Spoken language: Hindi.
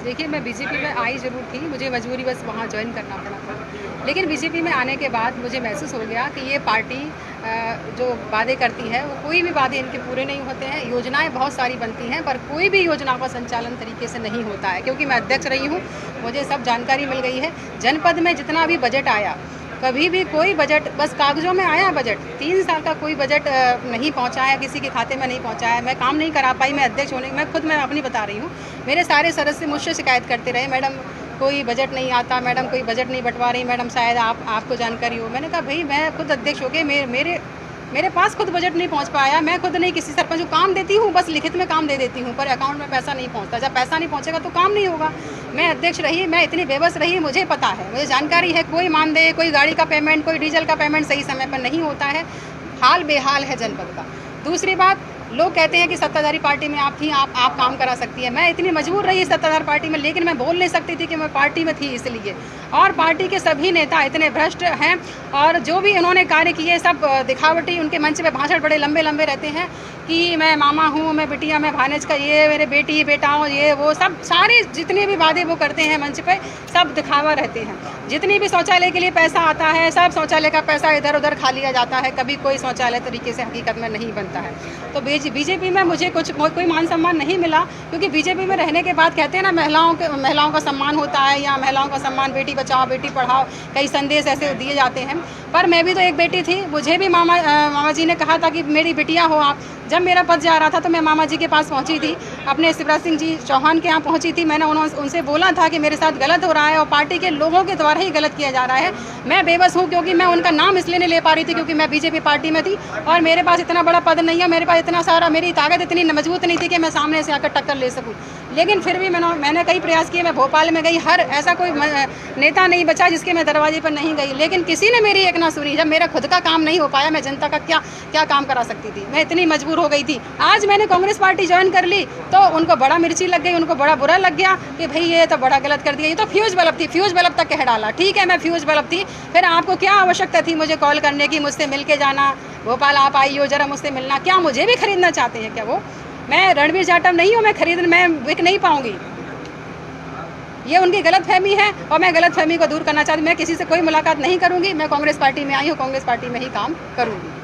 देखिए, मैं बीजेपी में आई ज़रूर थी, मुझे मजबूरी बस वहाँ जॉइन करना पड़ा था। लेकिन बीजेपी में आने के बाद मुझे महसूस हो गया कि ये पार्टी जो वादे करती है, वो कोई भी वादे इनके पूरे नहीं होते हैं। योजनाएँ बहुत सारी बनती हैं, पर कोई भी योजना का संचालन तरीके से नहीं होता है। क्योंकि मैं अध्यक्ष रही हूँ, मुझे सब जानकारी मिल गई है। जनपद में जितना भी बजट आया, कभी भी कोई बजट बस कागज़ों में आया बजट, 3 साल का कोई बजट नहीं पहुँचा है, किसी के खाते में नहीं पहुँचा है। मैं काम नहीं करा पाई, मैं अध्यक्ष होने मैं अपनी बता रही हूँ। मेरे सारे सदस्य मुझसे शिकायत करते रहे, मैडम कोई बजट नहीं आता, मैडम कोई बजट नहीं बँटवा रही, मैडम शायद आपको जानकारी हो। मैंने कहा भई मैं खुद अध्यक्ष हो के मेरे पास खुद बजट नहीं पहुँच पाया, मैं खुद नहीं किसी सरपंच को काम देती हूँ, बस लिखित में काम दे देती हूँ, पर अकाउंट में पैसा नहीं पहुँचता। जब पैसा नहीं पहुँचेगा तो काम नहीं होगा। मैं अध्यक्ष रही, मैं इतनी बेबस रही, मुझे पता है, मुझे जानकारी है, कोई मानदेय, कोई गाड़ी का पेमेंट, कोई डीजल का पेमेंट सही समय पर नहीं होता है। हाल बेहाल है जनपद का। दूसरी बात, लोग कहते हैं कि सत्ताधारी पार्टी में आप थी, आप काम करा सकती है। मैं इतनी मजबूर रही सत्ताधार पार्टी में, लेकिन मैं बोल नहीं सकती थी कि मैं पार्टी में थी इसलिए। और पार्टी के सभी नेता इतने भ्रष्ट हैं और जो भी उन्होंने कार्य किए सब दिखावटी, उनके मंच पे भाषण बड़े लंबे लंबे रहते हैं कि मैं मामा हूँ, मैं बिटिया, मैं भानज का ये, मेरे बेटी बेटा हूँ, ये वो सब सारे जितने भी वादे वो करते हैं मंच पे, सब दिखावा रहते हैं। जितनी भी शौचालय के लिए पैसा आता है, सब शौचालय का पैसा इधर उधर खा लिया जाता है, कभी कोई शौचालय तरीके से हकीकत में नहीं बनता है। तो बीजेपी में मुझे कोई मान सम्मान नहीं मिला, क्योंकि बीजेपी में रहने के बाद कहते हैं ना महिलाओं का सम्मान होता है, या महिलाओं का सम्मान, बेटी बचाओ बेटी पढ़ाओ, कई संदेश ऐसे दिए जाते हैं। पर मैं भी तो एक बेटी थी, मुझे भी मामा जी ने कहा था कि मेरी बिटिया हो आप। जब मेरा पद जा रहा था तो मैं मामा जी के पास पहुंची थी, अपने शिवराज सिंह जी चौहान के यहाँ पहुंची थी। मैंने उनसे बोला था कि मेरे साथ गलत हो रहा है और पार्टी के लोगों के द्वारा ही गलत किया जा रहा है। मैं बेबस हूँ, क्योंकि मैं उनका नाम इसलिए नहीं ले पा रही थी क्योंकि मैं बीजेपी पार्टी में थी और मेरे पास इतना बड़ा पद नहीं है, मेरे पास इतना सारा, मेरी ताकत इतनी मजबूत नहीं थी कि मैं सामने से आकर टक्कर ले सकूँ। लेकिन फिर भी मैंने कई प्रयास किए। मैं भोपाल में गई, हर ऐसा कोई नेता नहीं बचा जिसके मैं दरवाजे पर नहीं गई, लेकिन किसी ने मेरी एक ना सुनी। जब मेरा खुद का काम नहीं हो पाया, मैं जनता का क्या काम करा सकती थी। मैं इतनी मजबूर हो गई थी। आज मैंने कांग्रेस पार्टी ज्वाइन कर ली तो उनको बड़ा मिर्ची लग गई, उनको बड़ा बुरा लग गया कि भाई ये तो बड़ा गलत कर दिया, ये तो फ्यूज बल्ब थी, फ्यूज बल्ब तक कह डाला। ठीक है, मैं फ्यूज बल्ब थी, फिर आपको क्या आवश्यकता थी मुझे कॉल करने की, मुझसे मिल के जाना, भोपाल आप आई हो जरा मुझसे मिलना। क्या मुझे भी खरीदना चाहते हैं क्या वो? मैं रणवीर जाटव नहीं हूँ, मैं बिक नहीं पाऊंगी। ये उनकी गलतफहमी है और मैं गलतफहमी को दूर करना चाहती हूँ। मैं किसी से कोई मुलाकात नहीं करूंगी। मैं कांग्रेस पार्टी में आई हूँ, कांग्रेस पार्टी में ही काम करूंगी।